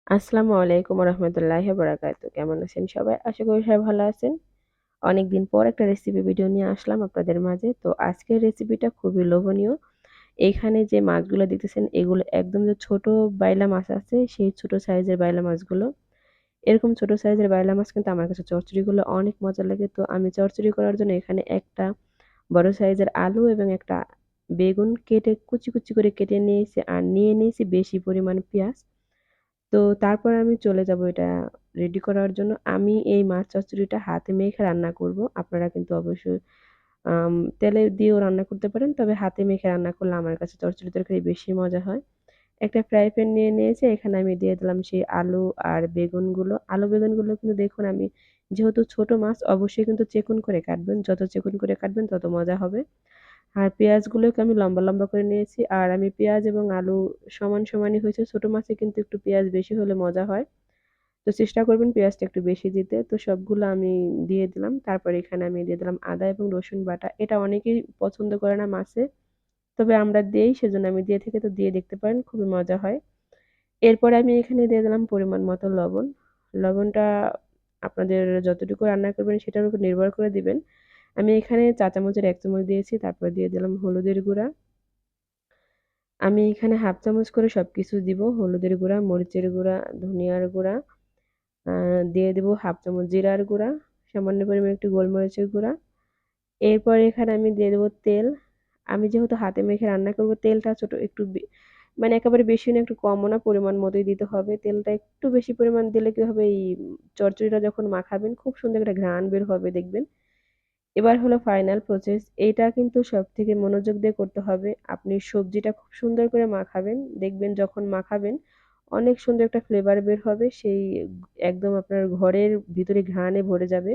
আসসালামু আলাইকুম রহমতুল্লাহি বারাকাতু। কেমন আছেন সবাই? আশা করি সবাই ভালো আছেন। অনেকদিন পর একটা রেসিপি ভিডিও নিয়ে আসলাম আপনাদের মাঝে। তো আজকের রেসিপিটা খুবই লোভনীয়। এইখানে যে মাছগুলো দেখতেছেন এগুলো একদম যে ছোট বাইলা মাছ আছে সেই ছোট সাইজের বাইলা মাছগুলো। এরকম ছোট সাইজের বাইলা মাছ কিন্তু আমার কাছে চচ্চড়ি করলে অনেক মজা লাগে। তো আমি চচ্চড়ি করার জন্য এখানে একটা বড় সাইজের আলু এবং একটা বেগুন কেটে কুচি, কুচি করে কেটে নিয়েছি আর নিয়ে নিয়েছি বেশি পরিমাণ পেঁয়াজ। তো তারপর আমি চলে যাব এটা রেডি করার জন্য। আমি এই মাছ চচ্চড়িটা হাতে মেখে রান্না করব। আপনারা কিন্তু অবশ্যই তেলে দিয়েও রান্না করতে পারেন। তবে হাতে মেখে রান্না করলে আমার কাছে চচ্চড়ি তরকারি বেশি মজা হয়। একটা ফ্রাই প্যান নিয়ে নিয়েছি। এখানে আমি দিয়ে দিলাম সেই আলু আর বেগুনগুলো। আলু বেগুনগুলো কিন্তু দেখুন আমি যেহেতু ছোট মাছ অবশ্যই কিন্তু চিকন করে কাটবেন। যত চিকন করে কাটবেন তত মজা হবে। আর পেঁয়াজগুলোকে আমি লম্বা, লম্বা করে নিয়েছি। আর আমি পেঁয়াজ এবং আলু সমান, সমানই হয়েছে। ছোট মাছে কিন্তু একটু পেঁয়াজ বেশি হলে মজা হয়। তো চেষ্টা করবেন পেঁয়াজটা একটু বেশি দিতে। তো সবগুলো আমি দিয়ে দিলাম। তারপর এখানে আমি দিয়ে দিলাম আদা এবং রসুন বাটা। এটা অনেকেই পছন্দ করে না মাছে। তবে আমরা দেই সেজন্য আমি দিয়ে থাকি তো দিয়ে দেখতে পারেন খুবই মজা হয়। এরপরে আমি এখানে দিয়ে দিলাম পরিমাণ মতো লবণ। লবণটা আপনাদের যতটুকু রান্না করবেন সেটার উপর নির্ভর করে দিবেন। আমি এখানে চা চামচের ১ চামচ দিয়েছি। তারপর দিয়ে দিলাম হলুদের গুঁড়া। আমি এখানে হাফ চামচ করে সবকিছু দিব। হলুদের গুঁড়া, মরিচের গুঁড়া, ধনিয়ার গুঁড়া, আ দিয়ে দিব হাফ চামচ জিরার গুঁড়া, সামান্য পরিমাণে একটু গোলমরিচের গুঁড়া। এরপর এখানে আমি দিয়ে দেব তেল। আমি যেহেতু হাতে মেখে রান্না করব তেলটা ছোট একটু মানে একেবারে বেশি না একটু কমও না পরিমাণ মতোই দিতে হবে। তেলটা একটু বেশি পরিমাণ দিলে কি হবে এই চচ্চড়িটা যখন মাখাবেন খুব সুন্দর একটা ঘ্রাণ বের হবে দেখবেন। এবার হলো ফাইনাল প্রসেস। এইটা কিন্তু সবথেকে মনোযোগ দিয়ে করতে হবে। আপনি সবজিটা খুব সুন্দর করে মাখাবেন। দেখবেন যখন মাখাবেন অনেক সুন্দর একটা ফ্লেভার বের হবে। সেই একদম আপনার ঘরের ভিতরে ঘ্রাণে ভরে যাবে।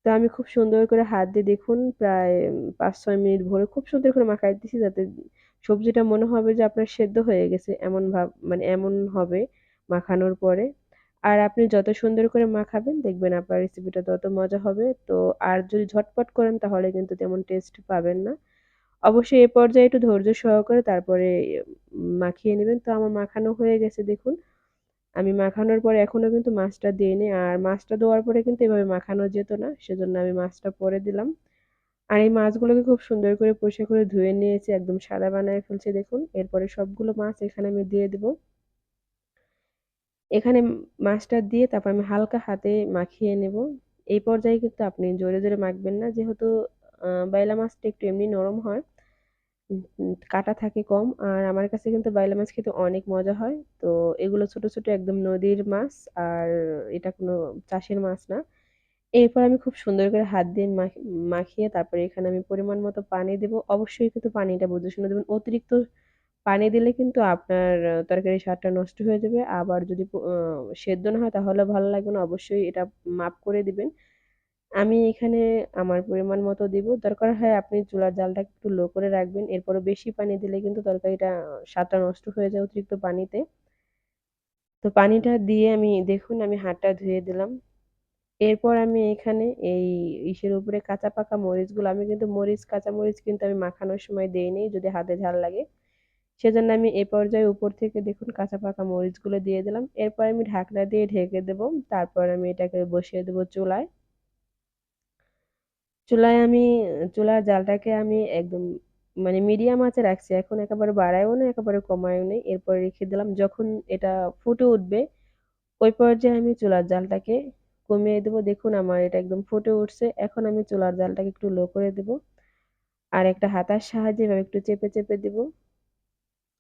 তো আমি খুব সুন্দর করে হাত দিয়ে দেখুন প্রায় ৫-৬ মিনিট ভরে খুব সুন্দর করে মাখাইতেছি যাতে সবজিটা মনে হবে যে আপনার সেদ্ধ হয়ে গেছে এমন ভাব মানে এমন হবে মাখানোর পরে। আর আপনি যত সুন্দর করে মাখাবেন দেখবেন আপনার রেসিপিটা তত মজা হবে। তো আর যদি ঝটপট করেন তাহলে কিন্তু তেমন টেস্ট পাবেন না। অবশ্যই এ পর্যায়ে একটু ধৈর্য সহকারে তারপরে মাখিয়ে নিবেন। তো আমার মাখানো হয়ে গেছে দেখুন। আমি মাখানোর পরে এখনো কিন্তু মাছটা দেইনি। আর মাছটা দেওয়ার পরে কিন্তু এভাবে মাখানো যেত না। সেজন্য আমি মাছটা পরে দিলাম। আর এই মাছগুলোকে খুব সুন্দর করে পরিষ্কার করে ধুয়ে নিয়েছি। একদম সাদা বানায় ফেলছি দেখুন। এরপরে সবগুলো মাছ এখানে আমি দিয়ে দিব। এখানে মাছটা দিয়ে তারপর আমি হালকা হাতে মাখিয়ে নেব। এই পর্যায়ে কিন্তু আপনি জোরে, জোরে মাখবেন না। যেহেতু বাইলা মাছটা একটু এমনি নরম হয়। কাঁটা থাকে কম। আর আমার কাছে কিন্তু বাইলা মাছ খেতে অনেক মজা হয়। তো এগুলো ছোট, ছোট একদম নদীর মাছ। আর এটা কোনো চাষের মাছ না। এরপর আমি খুব সুন্দর করে হাত দিয়ে মাখিয়ে তারপরে এখানে আমি পরিমাণ মতো পানি দেব। অবশ্যই কিন্তু পানিটা বুঝে শুনে দেবেন। অতিরিক্ত পানি দিলে কিন্তু আপনার তরকারির স্বাদটা নষ্ট হয়ে যাবে। আবার যদি সেদ্ধ না হয় তাহলেও ভালো লাগবে না। অবশ্যই এটা মাপ করে দিবেন। আমি এখানে আমার পরিমাণ মতো দিব। দরকার হয় আপনি চুলার জালটা একটু লো করে রাখবেন। এরপরে বেশি পানি দিলে কিন্তু তরকারিটা স্বাদটা নষ্ট হয়ে যায় অতিরিক্ত পানিতে। তো পানিটা দিয়ে আমি দেখুন আমি হাতটা ধুয়ে দিলাম। এরপর আমি এখানে এই ইসের উপরে কাঁচা পাকা মরিচগুলো আমি কিন্তু কাঁচা মরিচ কিন্তু আমি মাখানোর সময় দেইনি যদি হাতে ঝাল লাগে। সেজন্য আমি এ পর্যায়ে উপর থেকে দেখুন কাঁচা পাকা মরিচগুলো দিয়ে দিলাম। এরপর আমি ঢাকনা দিয়ে ঢেকে দেব। তারপর আমি এটাকে বসিয়ে দেব চুলায়। চুলায় আমি চুলার জালটাকে আমি একদম মানে মিডিয়াম আঁচে রাখছি। এখন একেবারে বাড়ায়ও না, একেবারে কমায়ও নাই। এরপরে রেখে দিলাম। যখন এটা ফুটে উঠবে ওই পর্যায়ে আমি চুলার জালটাকে কমিয়ে দেব। দেখুন আমার এটা একদম ফুটে উঠছে। এখন আমি চুলার জালটাকে একটু লো করে দেব। আর একটা হাতার সাহায্যে এভাবে একটু চেপে, চেপে দেব।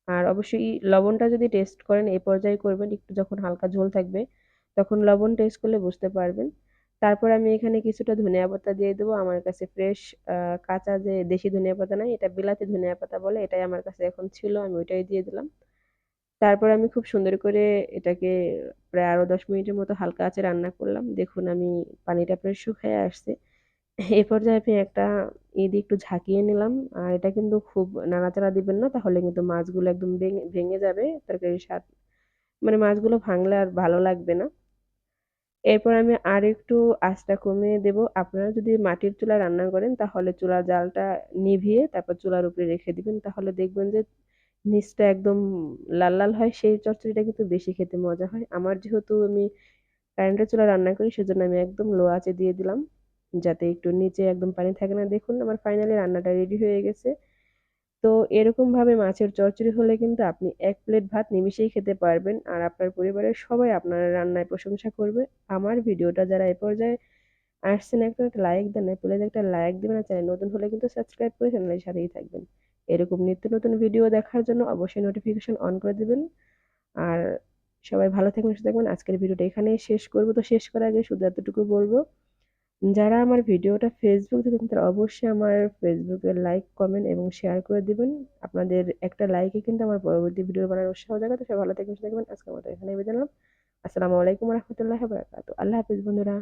আর অবশ্যই লবণটা যদি টেস্ট করেন এই পর্যায়ে করবেন। একটু যখন হালকা ঝোল থাকবে তখন লবণ টেস্ট করলে বুঝতে পারবেন। তারপর আমি এখানে কিছুটা ধনিয়া পাতা দিয়ে দেবো। আমার কাছে ফ্রেশ আ কাঁচা যে দেশি ধনিয়া পাতা নাই এটা বিলাতি ধনিয়া পাতা বলে। এটাই আমার কাছে এখন ছিল। আমি ওইটাই দিয়ে দিলাম। তারপর আমি খুব সুন্দর করে এটাকে প্রায় আরো ১০ মিনিটের মতো হালকা আঁচে রান্না করলাম। দেখুন আমি পানিটা প্রায় শুকায় আসছে। এ পর্যায়ে আমি একটা দিয়ে একটু ঝাঁকিয়ে নিলাম। আর এটা কিন্তু খুব নাড়াচাড়া দিবেন না তাহলে কিন্তু মাছগুলো একদম ভেঙে যাবে। তরকারির স্বাদ মানে মাছগুলো ভাঙলে আর ভালো লাগবে না। এরপর আমি আরেকটু আঁচটা কমিয়ে দেব। আপনারা যদি মাটির চুলায় রান্না করেন তাহলে চুলার জালটা নিভিয়ে তারপর চুলার উপরে রেখে দিবেন। তাহলে দেখবেন যে নিচটা একদম লাল লাল হয় সেই চচ্চড়িটা কিন্তু বেশি খেতে মজা হয়। আমার যেহেতু আমি কারেন্টের চুলায় রান্না করি সেজন্য আমি একদম লো আঁচে দিয়ে দিলাম যাতে একটু নিচে একদম পানি থাকে না। দেখুন আমার ফাইনালি রান্নাটা রেডি হয়ে গেছে। তো এরকমভাবে মাছের চচ্চড়ি হলে কিন্তু আপনি ১ প্লেট ভাত নিমিষেই খেতে পারবেন। আর আপনার পরিবারের সবাই আপনার রান্নায় প্রশংসা করবে। আমার ভিডিওটা যারা এ পর্যায়ে আসছেন একটা লাইক দেন নাই, প্লিজ একটা লাইক দিবেন। আর চ্যানেল নতুন হলে কিন্তু সাবস্ক্রাইব করে চ্যানেলের সাথেই থাকবেন। এরকম নিত্য নতুন ভিডিও দেখার জন্য অবশ্যই নোটিফিকেশন অন করে দিবেন। আর সবাই ভালো থাকবেন, সুস্থ থাকবেন। আজকের ভিডিওটা এখানেই শেষ করব। তো শেষ করার আগে শুধু এতটুকু বলব, যারা আমার ভিডিওটা ফেসবুক দেখেন তারা অবশ্যই আমার ফেসবুকে লাইক, কমেন্ট এবং শেয়ার করে দিবেন। আপনাদের একটা লাইকে কিন্তু আমার পরবর্তী ভিডিও বানানোর উৎসাহ জাগায়। তো সবাই ভালো থাকবেন, সুস্থ থাকবেন। আজকের মতো এখানেই বিদায় নিলাম। আসসালামু আলাইকুম ওয়া রাহমাতুল্লাহি ওয়া বারাকাতুহু। আল্লাহ হাফেজ বন্ধুরা।